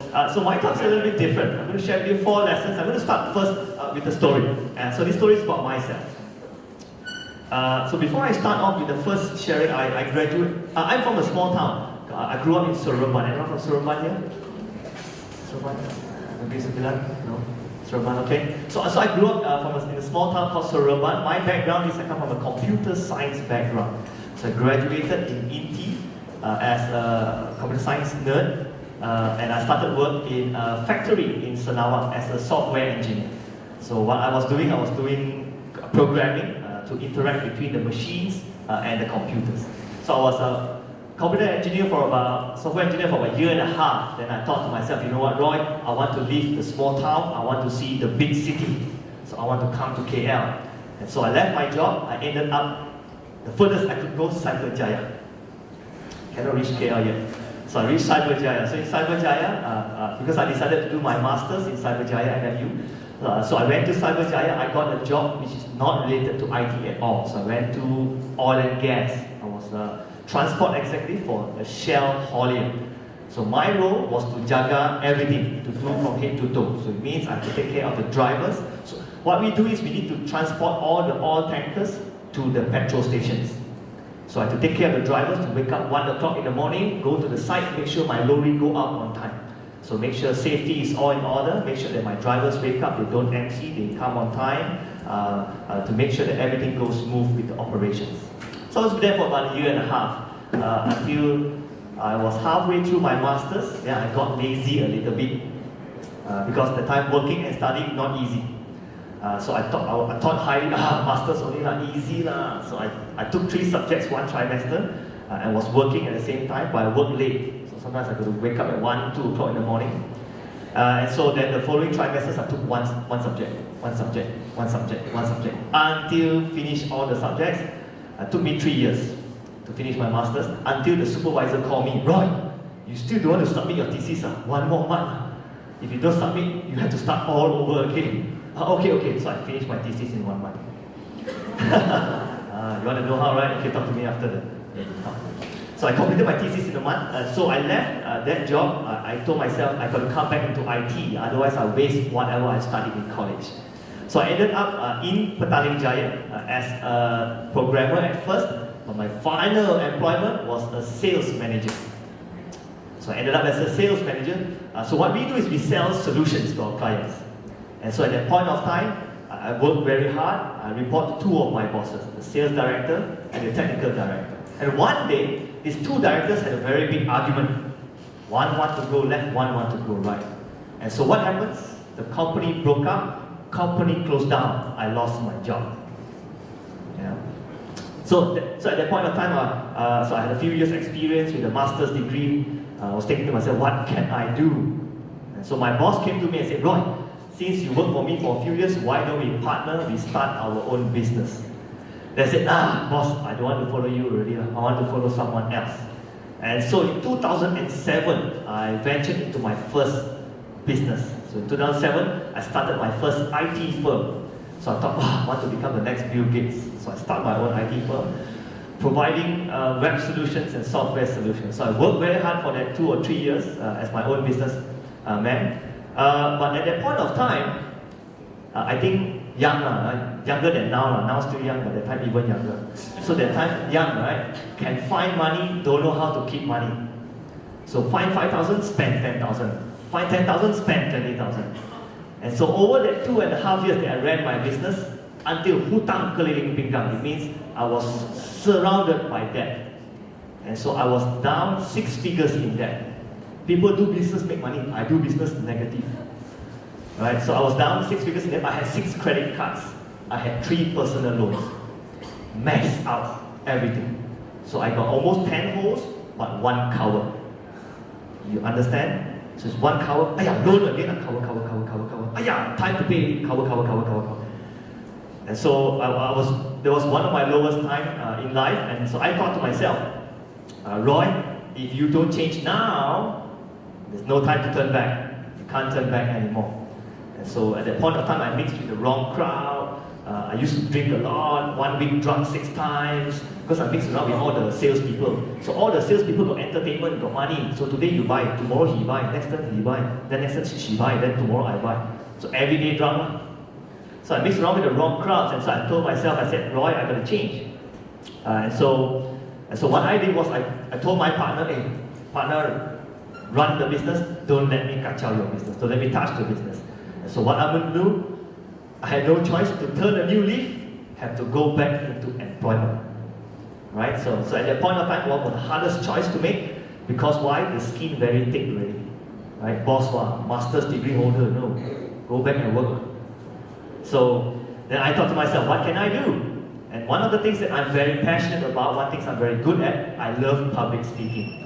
So my talk's a little bit different. I'm going to share with you 4 lessons. I'm going to start first with a story. So this story is about myself. So before I start off with the first sharing, I graduate. I'm from a small town. I grew up in Seremban. Anyone from Seremban here? Seremban? Negeri Sembilan? No? Seremban, okay. So I grew up in a small town called Seremban. My background is I come from a computer science background. So I graduated in INTI as a computer science nerd. And I started work in a factory in Sarawak as a software engineer. So what I was doing programming to interact between the machines and the computers. So I was a software engineer for about a year and a half. Then I thought to myself, you know what, Roy, I want to leave the small town, I want to see the big city. So I want to come to KL. And so I left my job, I ended up, the furthest I could go to Cyberjaya. Cannot reach KL yet. So I reached Cyberjaya. So in Cyberjaya, because I decided to do my master's in Cyberjaya NMU, so I went to Cyberjaya, I got a job which is not related to IT at all. So I went to oil and gas. I was a transport executive for a Shell haulier. So my role was to jaga everything, to do from head to toe. So it means I have to take care of the drivers. So what we do is we need to transport all the oil tankers to the petrol stations. So I have to take care of the drivers to wake up 1 o'clock in the morning, go to the site, make sure my lorry go out on time. So make sure safety is all in order, make sure that my drivers wake up, they don't MC, they come on time, to make sure that everything goes smooth with the operations. So I was there for about a year and a half, until I was halfway through my master's. Then I got lazy a little bit, because the time working and studying not easy. So I thought highly, master's only not easy lah. So I took 3 subjects 1 trimester, and was working at the same time, but I worked late. So sometimes I got to wake up at 1, 2 o'clock in the morning. And so then the following trimesters I took one subject, until finish all the subjects. It took me 3 years to finish my master's, until the supervisor called me, Roy, you still don't want to submit your thesis, 1 more month. If you don't submit, you have to start all over again. Okay. So I finished my thesis in 1 month. You want to know how, right? Okay, talk to me after the talk. So I completed my thesis in a month. So I left that job. I told myself I got to come back into IT, otherwise I'll waste whatever I studied in college. So I ended up in Petaling Jaya as a programmer at first, but my final employment was a sales manager. So I ended up as a sales manager. So what we do is we sell solutions to our clients. And so at that point of time, I worked very hard. I report to 2 of my bosses, the sales director and the technical director. And one day, these 2 directors had a very big argument. One wanted to go left, one wanted to go right. And so what happens? The company broke up, company closed down. I lost my job. Yeah. So at that point of time, so I had a few years experience with a master's degree. I was thinking to myself, what can I do? And so my boss came to me and said, Roy, since you worked for me for a few years, why don't we partner, we start our own business? They said, boss, I don't want to follow you already, I want to follow someone else. And so in 2007, I ventured into my first business. So in 2007, I started my first IT firm. So I thought, I want to become the next Bill Gates. So I started my own IT firm, providing web solutions and software solutions. So I worked very hard for that 2 or 3 years as my own business man. But at that point of time, I think younger than now, now still young, but at that time even younger. So that time young, right? Can find money, don't know how to keep money. So find 5,000, spend 10,000. Find 10,000, spend 20,000. And so over that 2.5 years that I ran my business, until hutang keliling pinggang, it means I was surrounded by debt. And so I was down 6 figures in debt. People do business, make money. I do business negative. Right? So I was down 6 figures in debt. I had 6 credit cards. I had 3 personal loans. Maxed out everything. So I got almost 10 holes, but 1 cover. You understand? So it's 1 cover. Loan again. Cover. Time to pay. Cover. And so there was one of my lowest time in life. And so I thought to myself, Roy, if you don't change now, there's no time to turn back. You can't turn back anymore. And so at that point of time, I mixed with the wrong crowd. I used to drink a lot, 1 week drunk 6 times, because I mix around with all the salespeople. So all the salespeople got entertainment, got money. So today you buy, tomorrow he buy, next time he buy, then next time she buy, then tomorrow I buy. So everyday drama. So I mixed around with the wrong crowds, and so I told myself, I said, Roy, I gotta change. And so what I did was I told my partner, hey, partner, run the business, don't let me kacau your business, don't let me touch the business. And so what I'm going to do, I had no choice to turn a new leaf, have to go back into employment. Right? So at that point of time, what was the hardest choice to make? Because why? The skin very thick already. Right? Boss, master's degree holder, no. Go back and work. So then I thought to myself, what can I do? And one of the things that I'm very passionate about, one thing I'm very good at, I love public speaking.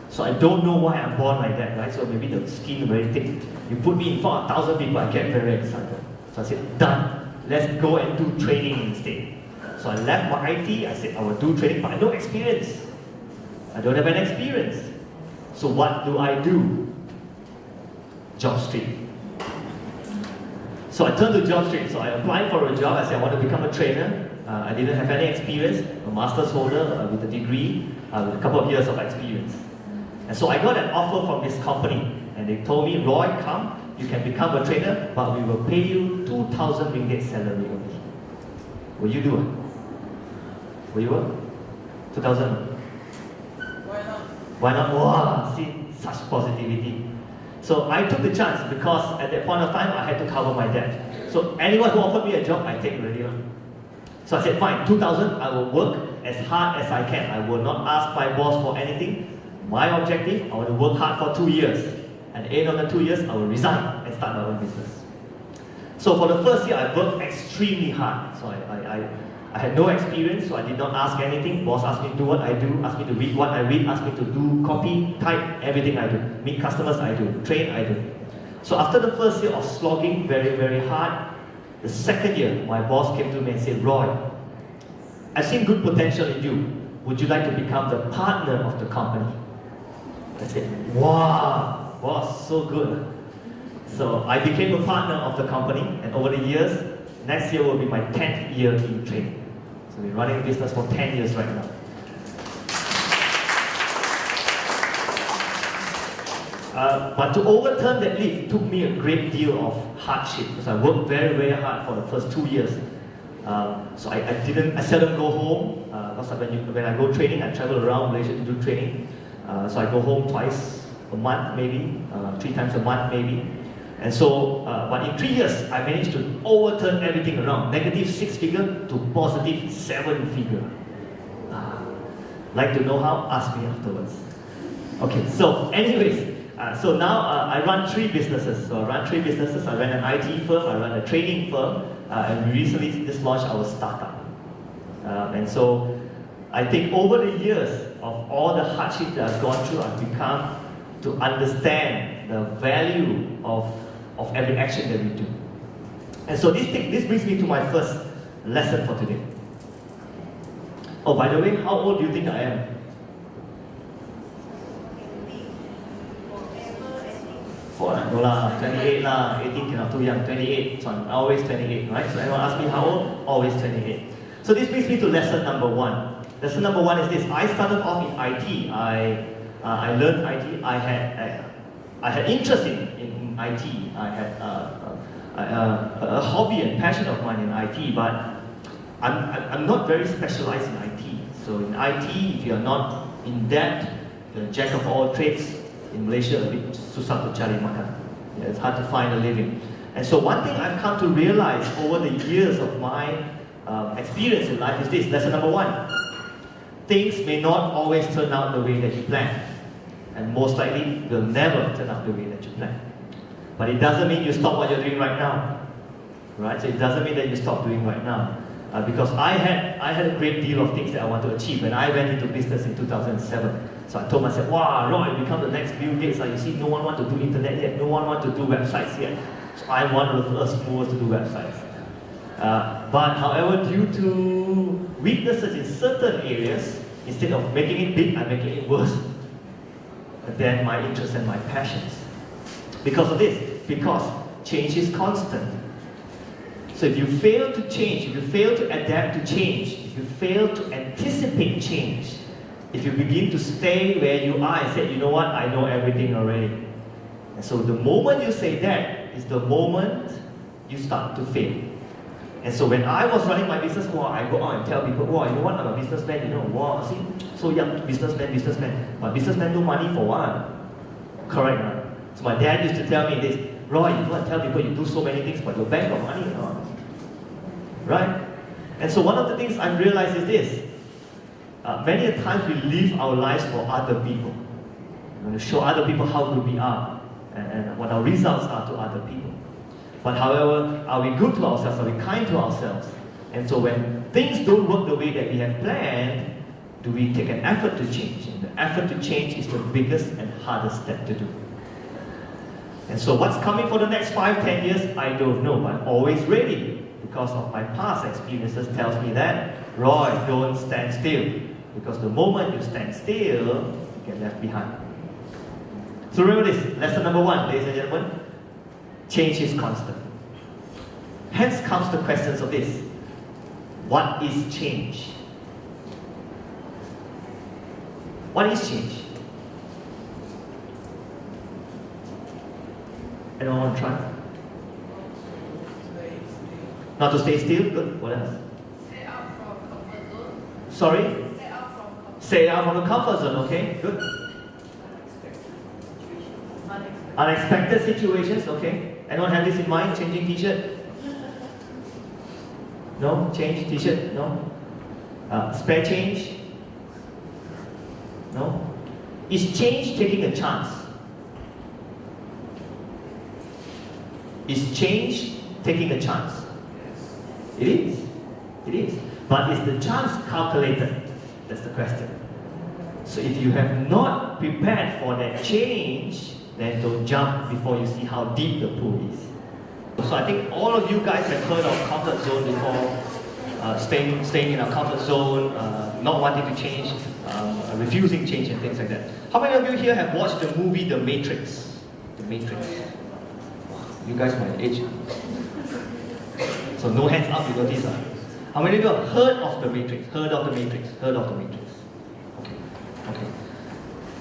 So I don't know why I'm born like that, right? So maybe the skin is very thick. You put me in front of 1,000 people, I get very excited. So I said, done. Let's go and do training instead. So I left my IT, I said I will do training, but I have no experience. I don't have an experience. So what do? Job Street. So I turned to Job Street. So I applied for a job. I said I want to become a trainer. I didn't have any experience. A master's holder with a degree, with a couple of years of experience. And so I got an offer from this company. And they told me, Roy, come, you can become a trainer, but we will pay you 2,000 ringgit salary only. Will you do it? Will you work? 2,000? Why not? Why not? Wow, see, such positivity. So I took the chance because at that point of time, I had to cover my debt. So anyone who offered me a job, I take already. So I said, fine, 2,000, I will work as hard as I can. I will not ask my boss for anything. My objective, I want to work hard for 2 years. At the end of the 2 years, I will resign and start my own business. So for the first year, I worked extremely hard. So I had no experience, so I did not ask anything. Boss asked me to do what I do, asked me to read what I read, asked me to do copy, type, everything I do. Meet customers, I do. Train, I do. So after the first year of slogging very, very hard, the second year, my boss came to me and said, Roy, I've seen good potential in you. Would you like to become the partner of the company? I said, wow, boss, so good. So I became a partner of the company, and over the years, next year will be my 10th year in training. So we're running a business for 10 years right now. But to overturn that leaf took me a great deal of hardship because I worked very, very hard for the first 2 years. So I seldom go home because when I go training, I travel around Malaysia to do training. So I go home twice a month maybe, 3 times a month maybe. And so, but in 3 years, I managed to overturn everything around. Negative 6 figure to positive 7 figure. Like to know how? Ask me afterwards. Okay, so anyways, so now I run 3 businesses. So I run 3 businesses. I run an IT firm, I run a training firm, and we recently just launched our startup. And so I think over the years of all the hardship that I've gone through, I've become to understand the value of every action that we do. And so this brings me to my first lesson for today. Oh, by the way, how old do you think I am? No lah, 28 lah, 18 cannot, too young, 28, so I'm always 28, right? So anyone ask me how old? Always 28. So this brings me to lesson number 1. Lesson number 1 is this: I started off in IT. I learned IT. I had interest in IT. I had a hobby and passion of mine in IT, but I'm not very specialized in IT. So in IT, if you're not in depth, you're a jack of all trades. In Malaysia, a bit susah to cari makan. Yeah, it's hard to find a living. And so one thing I've come to realize over the years of my experience in life is this: lesson number 1. Things may not always turn out the way that you plan. And most likely, will never turn out the way that you plan. But it doesn't mean you stop what you're doing right now. Right? So it doesn't mean that you stop doing right now. Because I had a great deal of things that I want to achieve. When I went into business in 2007, so I told myself, wow, Roy, become the next Bill Gates. Like, you see, no one wants to do internet yet. No one wants to do websites yet. So I'm one of the first movers to do websites. But however, due to weaknesses in certain areas, instead of making it big, I'm making it worse than my interests and my passions. Because of this, because change is constant. So if you fail to change, if you fail to adapt to change, if you fail to anticipate change, if you begin to stay where you are and say, you know what, I know everything already. And so the moment you say that is the moment you start to fail. And so when I was running my business, I go out and tell people, you know what, I'm a businessman, see, so young, businessman. But businessmen do money for what? Correct, right? So my dad used to tell me this, Roy, you want to tell people you do so many things, but your bank got money, right? And so one of the things I realized is this, many times we live our lives for other people. We want to show other people how good we are and what our results are to other people. But however, are we good to ourselves? Are we kind to ourselves? And so when things don't work the way that we have planned, do we take an effort to change? And the effort to change is the biggest and hardest step to do. And so what's coming for the next 5-10 years, I don't know, but I'm always ready because of my past experiences tells me that, Roy, don't stand still. Because the moment you stand still, you get left behind. So remember this, lesson number 1, ladies and gentlemen, change is constant. Hence comes the questions of this. What is change? What is change? Anyone want to try? Not to stay still? Good. What else? Stay out from comfort zone. Sorry? Stay out from the comfort zone, okay? Good. Unexpected situations, okay? Anyone have this in mind? Changing t-shirt? No? Change t-shirt? No? Spare change? No? Is change taking a chance? Is change taking a chance? It is. It is. But is the chance calculated? That's the question. So if you have not prepared for that change, then don't jump before you see how deep the pool is. So I think all of you guys have heard of comfort zone before, staying in a comfort zone, not wanting to change, refusing change and things like that. How many of you here have watched the movie The Matrix? The Matrix. You guys my age. So no hands up, you notice. How many of you have heard of The Matrix? Heard of The Matrix? Heard of The Matrix? Okay. Okay.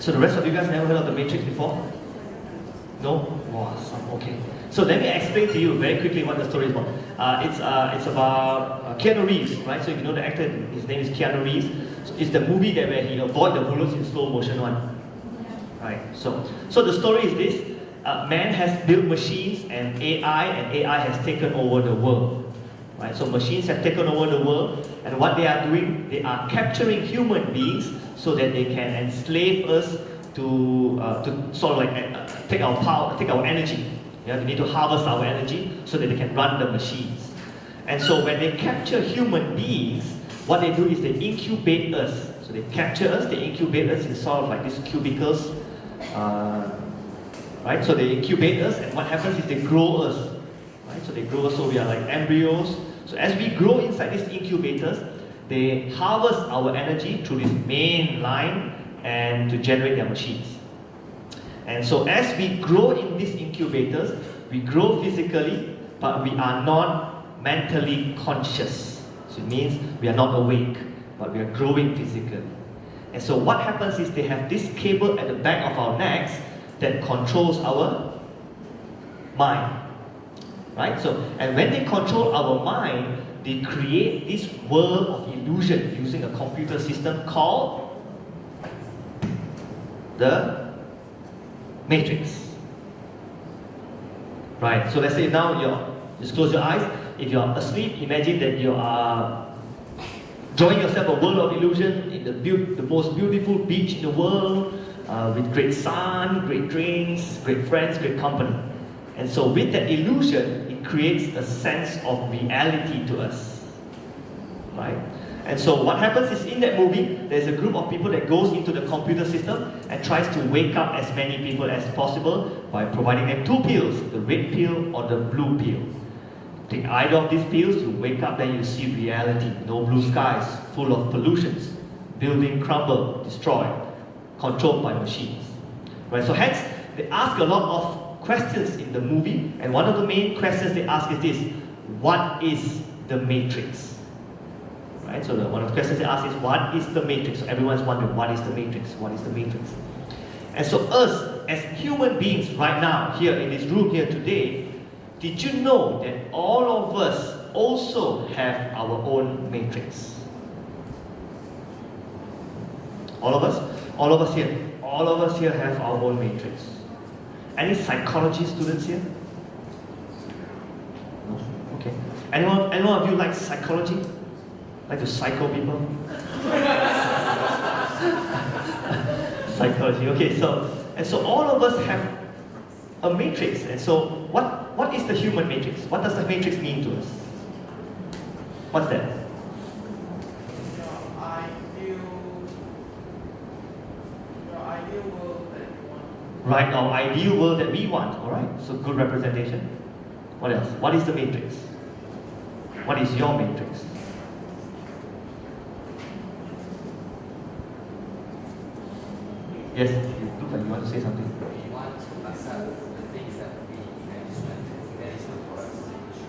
So the rest of you guys never heard of The Matrix before? No? Wow, okay. So let me explain to you very quickly what the story is about. It's about Keanu Reeves, right? So if you know the actor, his name is Keanu Reeves. So it's the movie that where he avoid the bullets in slow motion one. Right? So the story is this. Man has built machines and AI has taken over the world. Right? So machines have taken over the world, and what they are doing, they are capturing human beings so that they can enslave us to sort of like take our power, take our energy. Yeah, they need to harvest our energy so that they can run the machines. And so when they capture human beings, what they do is they incubate us. So they capture us, they incubate us in sort of like these cubicles. Right? So they incubate us, and what happens is they grow us. Right? So they grow us, so we are like embryos. So as we grow inside these incubators, they harvest our energy through this main line and to generate their machines. And so as we grow in these incubators, we grow physically, but we are not mentally conscious. So it means we are not awake, but we are growing physically. And so what happens is they have this cable at the back of our necks that controls our mind. Right? So, and when they control our mind, they create this world of illusion using a computer system called the Matrix. Right? So let's say now just close your eyes. If you're asleep, imagine that you are drawing yourself a world of illusion in the most beautiful beach in the world, with great sun, great drinks, great friends, great company. And so with that illusion, it creates a sense of reality to us. Right? And so what happens is in that movie, there's a group of people that goes into the computer system and tries to wake up as many people as possible by providing them 2 pills, the red pill or the blue pill. Take either of these pills, you wake up, then you see reality. No blue skies, full of pollutions, building crumble, destroyed, controlled by machines. Right? So hence, they ask a lot of questions in the movie, and one of the main questions they ask is this: what is the matrix? Right? So one of the questions they ask is, what is the matrix? So everyone's wondering, what is the matrix? What is the matrix? And so us, as human beings right now, here in this room here today, did you know that all of us also have our own matrix? All of us? All of us here. All of us here have our own matrix. Any psychology students here? No? Okay. Anyone of you like psychology? Like to psycho people? Psychology. Okay, so all of us have a matrix. And so what is the human matrix? What does the matrix mean to us? What's that? Your ideal world that you want. Right, our ideal world that we want. Alright, so good representation. What else? What is the matrix? What is your matrix? Yes, you look like you want to say something. We want to accept the things that we that is good for us.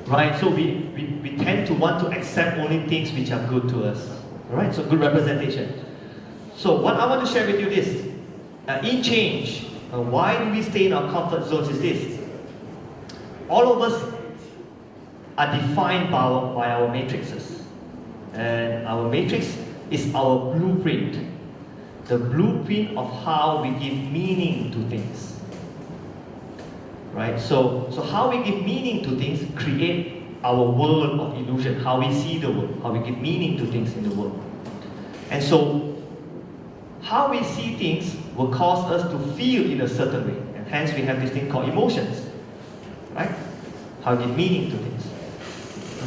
Right, so we tend to want to accept only things which are good to us. Alright, so good representation. So what I want to share with you is, in change, why do we stay in our comfort zones is this. All of us are defined by our matrices. And our matrix is our blueprint. The blueprint of how we give meaning to things. Right? So how we give meaning to things create our world of illusion, how we see the world, how we give meaning to things in the world. And so how we see things will cause us to feel in a certain way. And hence we have this thing called emotions. Right? How we give meaning to things.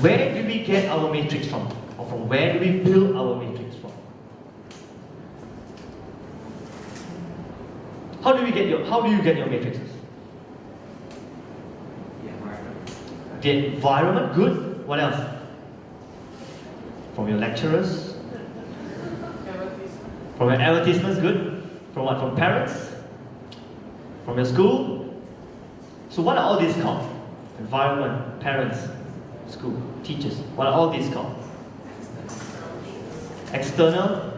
Where do we get our matrix from? Or from where do we build our matrix from? How do you get your matrices? The environment. The environment, good. What else? From your lecturers? From your advertisements, good. From what? From parents? From your school? So what are all these called? Environment, parents, school, teachers. What are all these called? External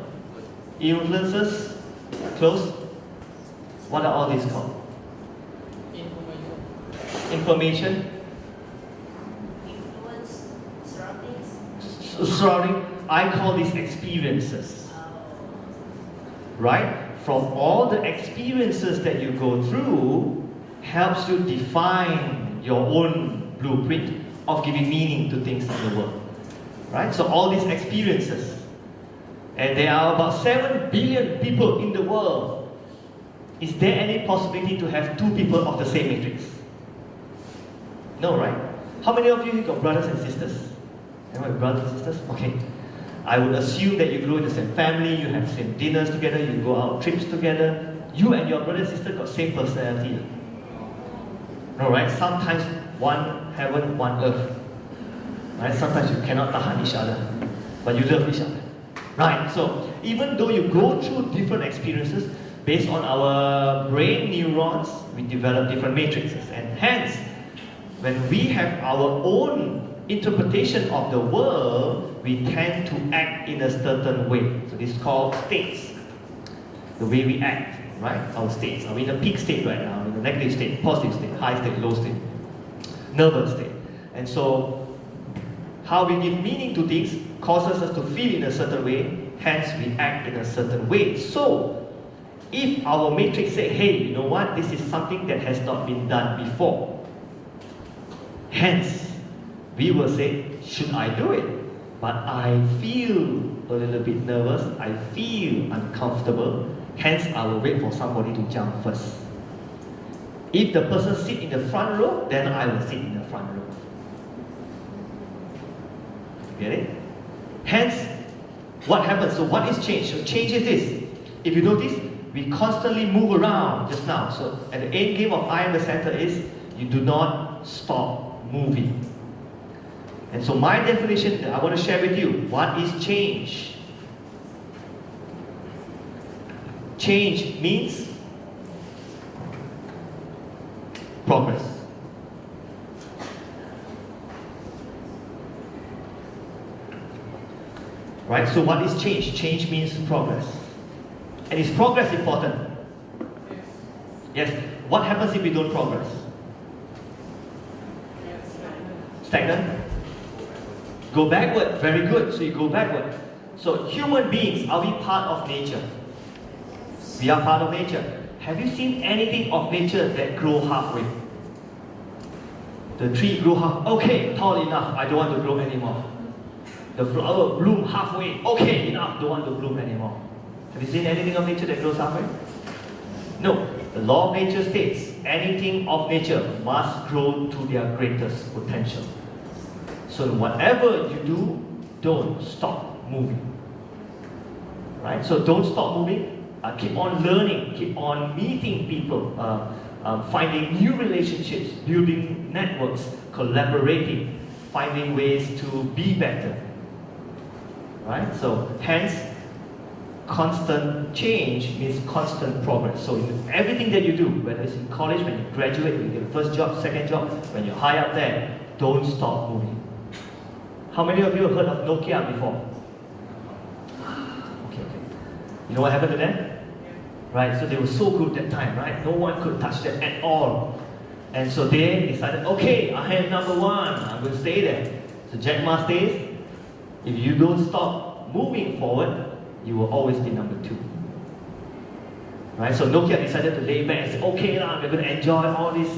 influences, close. What are all these called? Information. Influence, surroundings. Surrounding. I call these experiences. Right? From all the experiences that you go through, helps you define your own blueprint of giving meaning to things in the world. Right? So all these experiences. And there are about 7 billion people in the world. Is there any possibility to have 2 people of the same matrix? No, right? How many of you got brothers and sisters? Anyone brothers and sisters? Okay. I would assume that you grow in the same family, you have same dinners together, you go out trips together. You and your brother and sister got same personality. No, right? Sometimes one heaven, one earth. Right? Sometimes you cannot tahan each other, but you love each other. Right? So even though you go through different experiences, based on our brain neurons, we develop different matrices. And hence, when we have our own interpretation of the world, we tend to act in a certain way. So this is called states. The way we act, right? Our states. Are we in a peak state right now? In a negative state, positive state, high state, low state, nervous state. And so, how we give meaning to things causes us to feel in a certain way, hence we act in a certain way. So, if our matrix say, hey, you know what, this is something that has not been done before. Hence, we will say, should I do it? But I feel a little bit nervous, I feel uncomfortable, hence I will wait for somebody to jump first. If the person sit in the front row, then I will sit in the front row. Get it? Hence, what happens? So what is change? So change is this. If you notice, we constantly move around just now. So at the end game of I am the center is, you do not stop moving. And so my definition that I want to share with you, what is change? Change means progress. Right? So what is change? Change means progress. And is progress important? Yes. What happens if we don't progress? Stagnant? Go backward. Very good. So you go backward. So human beings, are we part of nature? We are part of nature. Have you seen anything of nature that grow halfway? The tree grew half. Okay, tall enough. I don't want to grow anymore. The flower bloom halfway. Okay, enough. Don't want to bloom anymore. Have you seen anything of nature that grows halfway? No. The law of nature states anything of nature must grow to their greatest potential. So whatever you do, don't stop moving. Right? So don't stop moving. Keep on learning. Keep on meeting people. Finding new relationships. Building networks. Collaborating. Finding ways to be better. Right? So hence, constant change means constant progress. So in everything that you do, whether it's in college, when you graduate, when you get your first job, second job, when you're high up there, don't stop moving. How many of you have heard of Nokia before? Okay. You know what happened to them? Right, so they were so good that time, right? No one could touch them at all. And so they decided, okay, I am number one, I'm going to stay there. So Jack Ma says, if you don't stop moving forward, you will always be number two. Right? So Nokia decided to lay back and say, okay, we're going to enjoy all these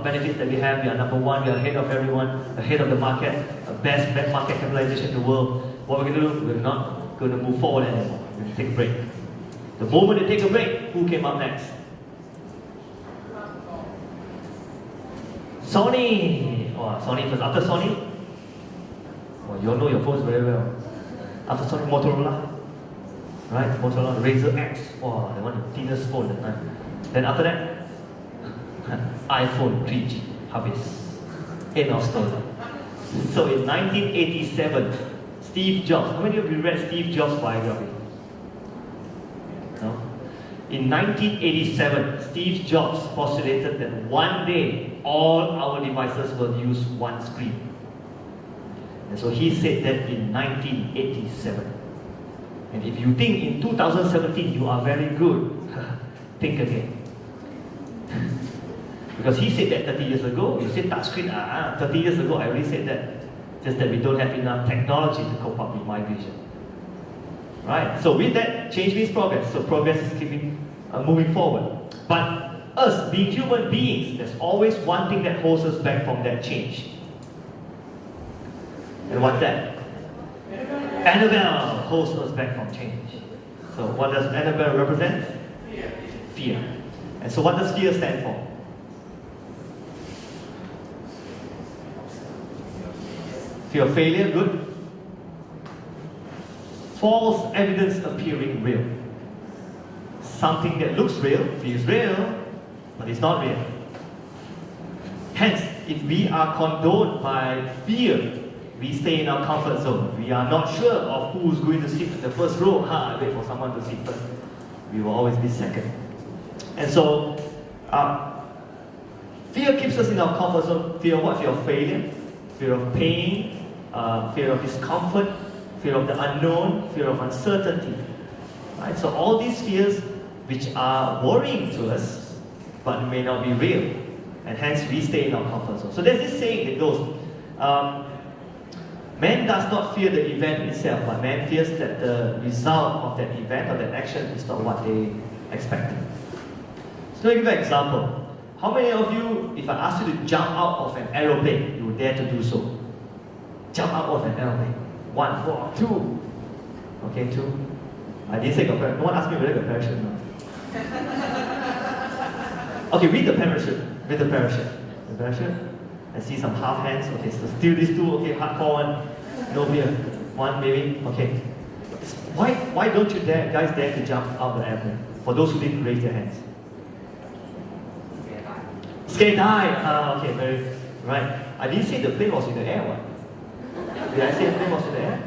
benefits that we have. We are number one, we are ahead of everyone, ahead of the market, best market capitalization in the world. What we're going to do, we're not going to move forward anymore. We're going to take a break. The moment they take a break, who came up next? Sony! Oh, Sony first. After Sony? Oh, you all know your phones very well. After Sony, Motorola. Right? Motorola, Razr X. Wow, they want the thinnest phone at that time. Then after that, iPhone 3G. Habis. End of story. So in 1987, Steve Jobs. How many of you read Steve Jobs' biography? No? In 1987, Steve Jobs postulated that one day all our devices will use one screen. And so he said that in 1987. And if you think in 2017 you are very good, think again. Because he said that 30 years ago, you said touchscreen, 30 years ago I already said that. Just that we don't have enough technology to cope up with my vision. Right? So with that, change means progress. So progress is keeping moving forward. But us, being human beings, there's always one thing that holds us back from that change. And what's that? Annabelle holds us back from change. So what does Annabelle represent? Fear. And so what does fear stand for? Fear of failure, good. False evidence appearing real. Something that looks real, feels real, but it's not real. Hence, if we are condoned by fear, we stay in our comfort zone. We are not sure of who's going to sit in the first row. I wait for someone to sit first. We will always be second. And so, fear keeps us in our comfort zone. Fear of what? Fear of failure, fear of pain, fear of discomfort, fear of the unknown, fear of uncertainty. Right? So all these fears which are worrying to us, but may not be real. And hence we stay in our comfort zone. So there's this saying that goes, man does not fear the event itself, but man fears that the result of that event or that action is not what they expected. So let me give you an example. How many of you, if I ask you to jump out of an aeroplane, you would dare to do so? Jump out of an aeroplane. 1, 4, 2. Okay, 2. I didn't say got parachute. No one asked me whether I got parachute or not. Okay, read the parachute. Read the parachute. The parachute. I see some half hands. Okay, so still these two. Okay, hardcore one. No fear. 1 maybe. Okay. Why don't you guys dare to jump out of the airplane? For those who didn't raise their hands. Scared die. Okay, very right. I didn't say the plane was in the air. What? Did I say the plane was in the air?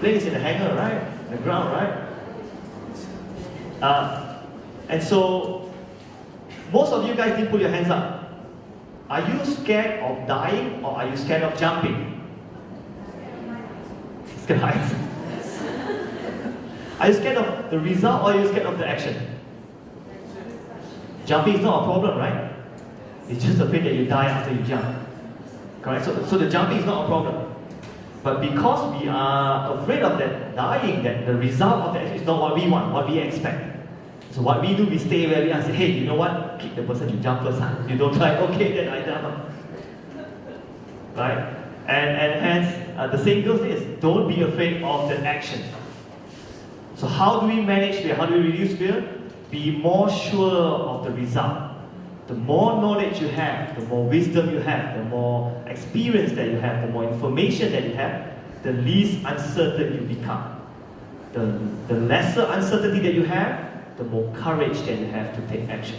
Plane is in the hangar, right? The ground, right? And so most of you guys didn't put your hands up. Are you scared of dying or are you scared of jumping? Scared. Are you scared of the result or are you scared of the action? Jumping is not a problem, right? It's just afraid that you die after you jump. Correct? So the jumping is not a problem. But because we are afraid of that dying, that the result of the action is not what we want, what we expect. So what we do, we stay where we are and say, hey, you know what? Kick the person, you jump first. Huh? You don't try, okay, then I jump. Right? And hence, the saying goes this, don't be afraid of the action. So how do we manage fear? How do we reduce fear? Be more sure of the result. The more knowledge you have, the more wisdom you have, the more experience that you have, the more information that you have, the least uncertain you become. The lesser uncertainty that you have, the more courage that you have to take action.